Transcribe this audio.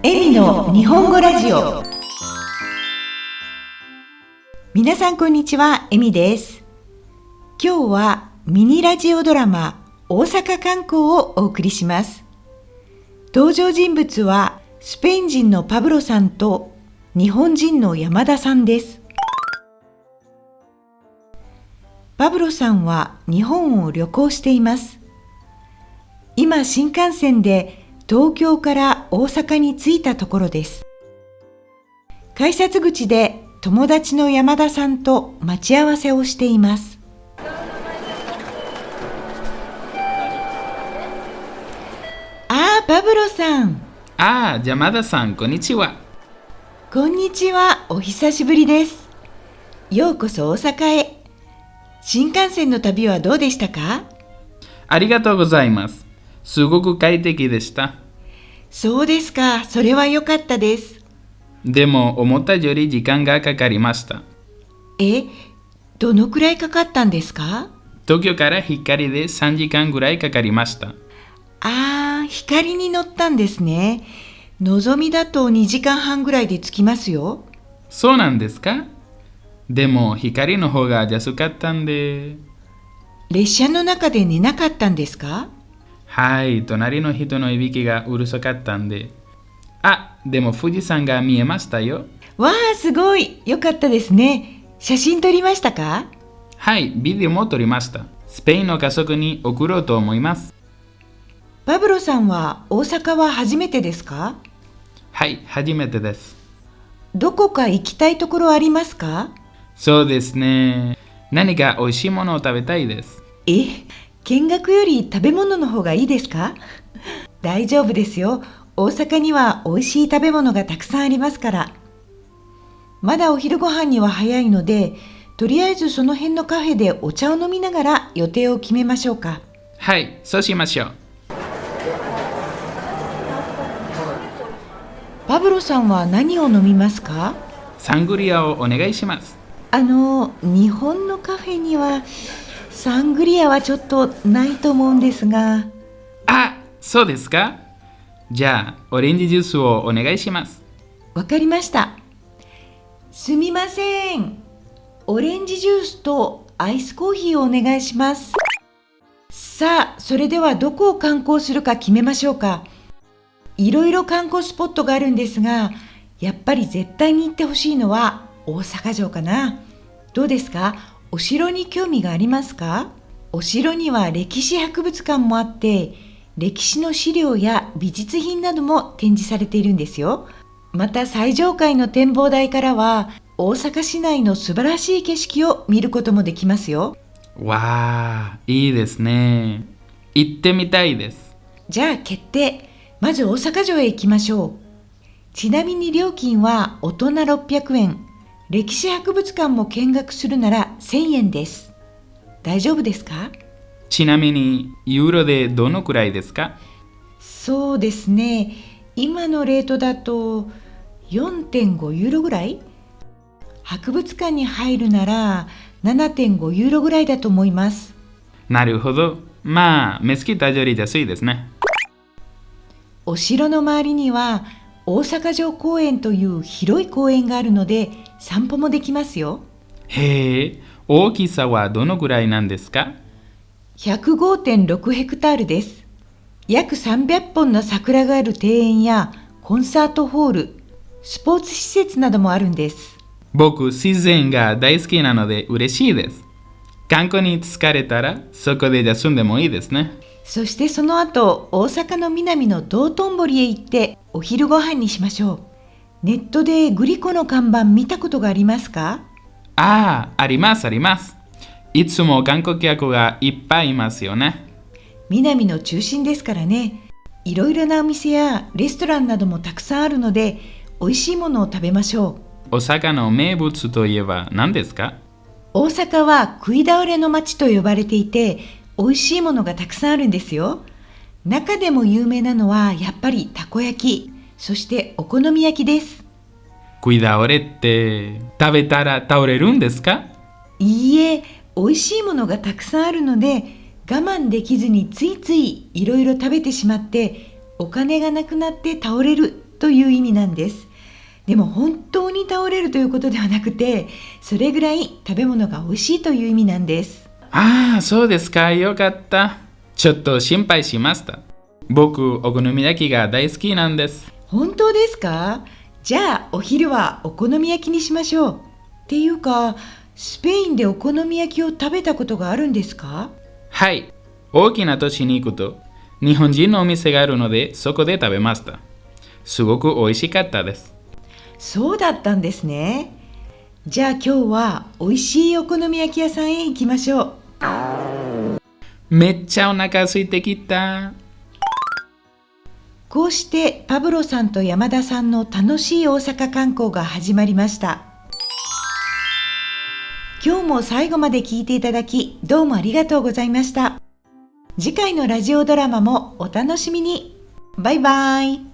エミの日本語ラジオ。皆さんこんにちは、エミです。今日はミニラジオドラマ大阪観光をお送りします。登場人物はスペイン人のパブロさんと日本人の山田さんです。パブロさんは日本を旅行しています。今新幹線で東京から大阪に着いたところです。改札口で友達の山田さんと待ち合わせをしています。パブロさん。山田さん、こんにちは。こんにちは、お久しぶりです。ようこそ大阪へ。新幹線の旅はどうでしたか？ありがとうございます。すごく快適でした。そうですか、それは良かったです。でも思ったより時間がかかりました。どのくらいかかったんですか？東京から光で3時間ぐらいかかりました。光に乗ったんですね。のぞみだと2時間半ぐらいで着きますよ。そうなんですか？でも光の方が安かったんで。列車の中で寝なかったんですか？はい、隣の人のいびきがうるさかったんで。でも富士山が見えましたよ。わあ、すごい。よかったですね。写真撮りましたか？はい、ビデオも撮りました。スペインの家族に送ろうと思います。パブロさんは大阪は初めてですか？はい、初めてです。どこか行きたいところありますか？そうですね。何か美味しいものを食べたいです。見学より食べ物の方がいいですか？大丈夫ですよ。大阪には美味しい食べ物がたくさんありますから。まだお昼ご飯には早いので、とりあえずその辺のカフェでお茶を飲みながら予定を決めましょうか。はい、そうしましょう。パブロさんは何を飲みますか？サングリアをお願いします。日本のカフェにはサングリアはちょっとないと思うんですが。そうですか？じゃあ、オレンジジュースをお願いします。わかりました。すみません。オレンジジュースとアイスコーヒーをお願いします。さあ、それではどこを観光するか決めましょうか。いろいろ観光スポットがあるんですが、やっぱり絶対に行ってほしいのは大阪城かな。どうですか？お城に興味がありますか？お城には歴史博物館もあって、歴史の資料や美術品なども展示されているんですよ。また最上階の展望台からは大阪市内の素晴らしい景色を見ることもできますよ。わあ、いいですね。行ってみたいです。じゃあ決定。まず大阪城へ行きましょう。ちなみに料金は大人600円。歴史博物館も見学するなら1000円です。大丈夫ですか？ちなみにユーロでどのくらいですか？そうですね。今のレートだと 4.5 ユーロぐらい？博物館に入るなら 7.5 ユーロぐらいだと思います。なるほど。メスキタより安いですね。お城の周りには大阪城公園という広い公園があるので散歩もできますよ。へえ、大きさはどのくらいなんですか？ 105.6 ヘクタールです。約300本の桜がある庭園やコンサートホール、スポーツ施設などもあるんです。僕、自然が大好きなので嬉しいです。観光に疲れたらそこで休んでもいいですね。そしてその後、大阪の南の道頓堀へ行ってお昼ご飯にしましょう。ネットでグリコの看板見たことがありますか？ありますあります。いつも観光客がいっぱいいますよね。南の中心ですからね。いろいろなお店やレストランなどもたくさんあるので、美味しいものを食べましょ大阪の名物といえば何ですか？う。大阪は食い倒れの街と呼ばれていて、美味しいものがたくさんあるんですよ。中でも有名なのはやっぱりたこ焼き、そしてお好み焼きです。食い倒れって食べたら倒れるんですか？いいえ、美味しいものがたくさんあるので、我慢できずについついいろいろ食べてしまって、お金がなくなって倒れるという意味なんです。でも本当に倒れるということではなくて、それぐらい食べ物が美味しいという意味なんです。ああ、そうですか。よかった。ちょっと心配しました。僕、お好み焼きが大好きなんです。本当ですか？じゃあお昼はお好み焼きにしましょう。っていうか、スペインでお好み焼きを食べたことがあるんですか？はい。大きな都市に行くと、日本人のお店があるので、そこで食べました。すごく美味しかったです。そうだったんですね。じゃあ今日は美味しいお好み焼き屋さんへ行きましょう。めっちゃお腹空いてきた。こうしてパブロさんと山田さんの楽しい大阪観光が始まりました。今日も最後まで聞いていただき、どうもありがとうございました。次回のラジオドラマもお楽しみに。バイバイ。